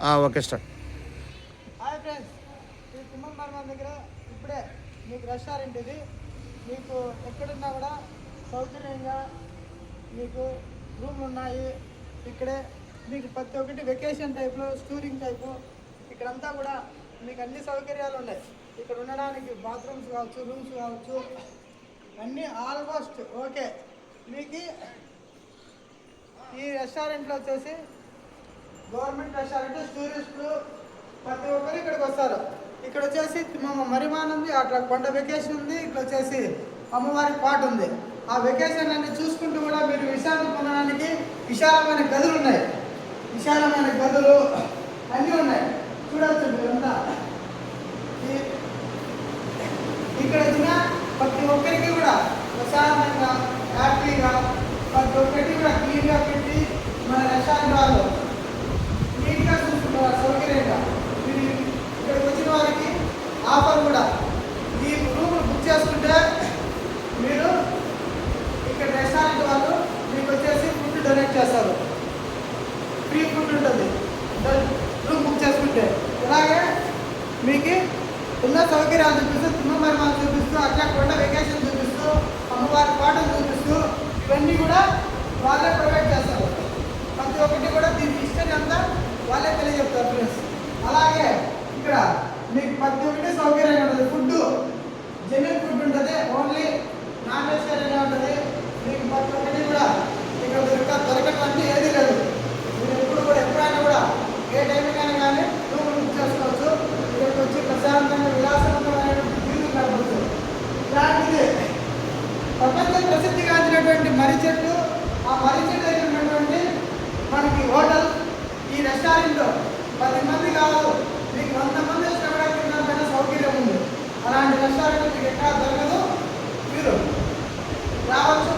Okay start. Hi friends, ఈ తిమ్మన్ బర్మన్ దగ్గర ఇప్పుడే మీకు రెస్టారెంట్ ఇది. మీకు ఎక్కడున్నా కూడా సౌకర్యంగా మీకు రూమ్లు ఉన్నాయి. ఇక్కడే మీకు ప్రతి ఒక్కటి వెకేషన్ టైప్లో, టూరింగ్ టైపు ఇక్కడంతా కూడా మీకు అన్ని సౌకర్యాలు ఉన్నాయి. ఇక్కడ ఉండడానికి బాత్రూమ్స్ కావచ్చు, రూమ్స్ కావచ్చు, అన్నీ ఆల్మోస్ట్ ఓకే. మీకు ఈ రెస్టారెంట్లో వచ్చేసి గవర్నమెంట్ రెస్టారెంట్, టూరిస్టులు ప్రతి ఒక్కరు ఇక్కడికి వస్తారు. ఇక్కడ వచ్చేసి మరిమాన్ ఉంది, అట్లా కొండ వెకేషన్ ఉంది, ఇక్కడ వచ్చేసి అమ్మవారి పాట ఉంది. ఆ వెకేషన్ అన్ని చూసుకుంటూ కూడా మీరు విశాఖ పొందడానికి విశాలమైన గదులు ఉన్నాయి. విశాలమైన గదులు అన్నీ ఉన్నాయి, చూడవచ్చు మీరంతా. ఇక్కడ వచ్చిన ప్రతి ఒక్కరికి కూడా ప్రశాంతంగా, హ్యాపీగా, ప్రతి ఒక్కటి కూడా క్లీన్గా పెట్టి మన రెస్టారెంట్ వాళ్ళు నీట్గా చూసుకుంటారు, సౌకర్యంగా. మీరు ఇక్కడికి వచ్చిన వారికి ఆఫర్ కూడా, ఈ రూమ్ బుక్ చేసుకుంటే మీరు ఇక్కడ రెస్టారెంట్ వాళ్ళు మీకు వచ్చేసి ఫుడ్ డొనేట్ చేస్తారు. ఫ్రీ ఫుడ్ ఉంటుంది రూమ్ బుక్ చేసుకుంటే. అలాగే మీకు ఉన్న సౌకర్యాలు చూపిస్తూ, తిమ్మమరిమాలు చూపిస్తూ, అట్లా కొండ వెకేషన్ చూపిస్తూ, అమ్మవారి పాటలు చూపిస్తూ ఇవన్నీ కూడా వాళ్ళే ప్రొవైడ్ చేస్తారు. ప్రతి ఒక్కటి కూడా దీని హిస్టరీ అంతా వాళ్ళే తెలియజెప్తారు ఫ్రెండ్స్. అలాగే ఇక్కడ మీకు ప్రతి ఒక్కటి సౌకర్యంగా ఉంటుంది. ఫుడ్ జెన్యున్ ఫుడ్ ఉంటుంది, ఓన్లీ నాన్ వెజిటేరియన్గా ఉంటుంది. మీకు ప్రతి ఒక్కటి కూడా ఇక్కడ దొరకటువంటి ఏది లేదు. మీరు ఎప్పుడు కూడా ఎప్పుడైనా కూడా ఏ టైంకైనా కానీ రూమ్ బుక్ చేసుకోవచ్చు. ఇక్కడికి వచ్చి ప్రశాంతంగా విలాసవంతమైనటువంటి జీవితం గడపవచ్చు. ఇలాంటిది ప్రపంచ ప్రసిద్ధిగాంచినటువంటి మర్రి చెట్టు, ఆ మర్రి చెట్టు దగ్గర ఉన్నటువంటి మనకి హోటల్, ఈ రెస్టారెంట్లో 10 మంది కాదు, మీకు 100 మంది వచ్చినా కూడా తినడానికి సౌకర్యం ఉంది. అలాంటి రెస్టారెంట్ మీకు ఎక్కడ దొరకదు. మీరు రావచ్చు,